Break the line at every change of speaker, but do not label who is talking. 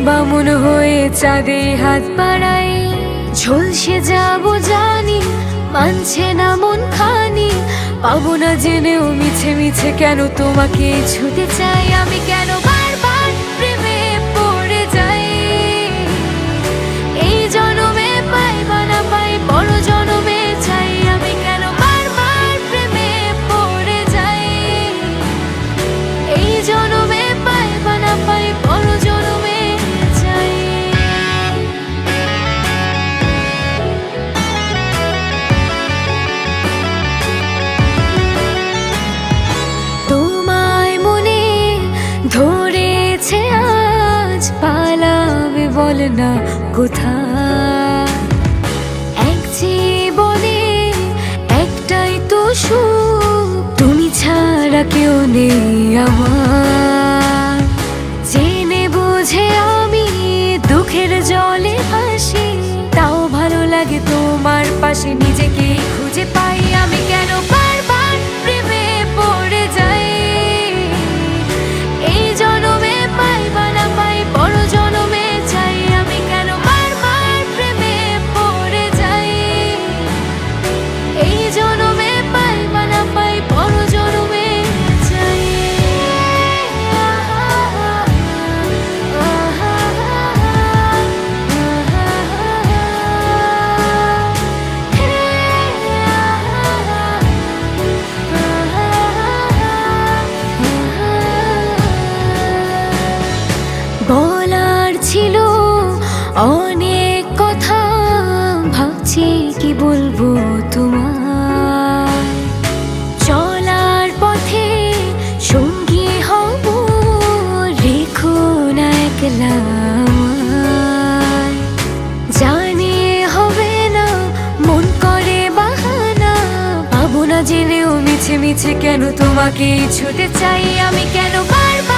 বামুন হয়ে চাঁদে হাত বাড়াই, ঝলসে যাবো জানি, মানছে না মন খানি। পাবো না জেনেও মিছে মিছে কেন তোমাকে ছুতে চাই, আমি কেন বারবার প্রেমে পড়ে যাই। এই জনমে পাই বা না পাই, বড় জনমে চাই, আমি কেন বারবার প্রেমে পড়ে যাই। এই জনমে পাই বা না পাই, বড় জনমে চাই। তোমায় মনে ধরেছে আজ, পালাবে বল না কোথায়। এক জীবনে একটাই তো সুখ, তুমি ছাড়া কেউ নেই আমার। জেনে বুঝে আমি দুঃখের জলে ভাসি, তাও ভালো লাগে তোমার পাশে নিজেকে খুঁজে পাই। আমি কেন বারবার প্রেমে পড়ে যাই। এই জনমে পাই বা না পাই, বড় জনমে চাই, আমি কেন বারবার প্রেমে পড়ে যাই। এই জনমে পাই বা না পাই, বড় জনমে চাই। বলার ছিল অনেক কথা, ভাবছি কি বলবো তোমার। চলার পথে সঙ্গী হব, রেখো না একলা আমায়। জানি হবে না, মন করে বাহানা, পাবো না জেনেও মিছে মিছে কেন তোমাকে ছুতে চাই, আমি কেন বারবার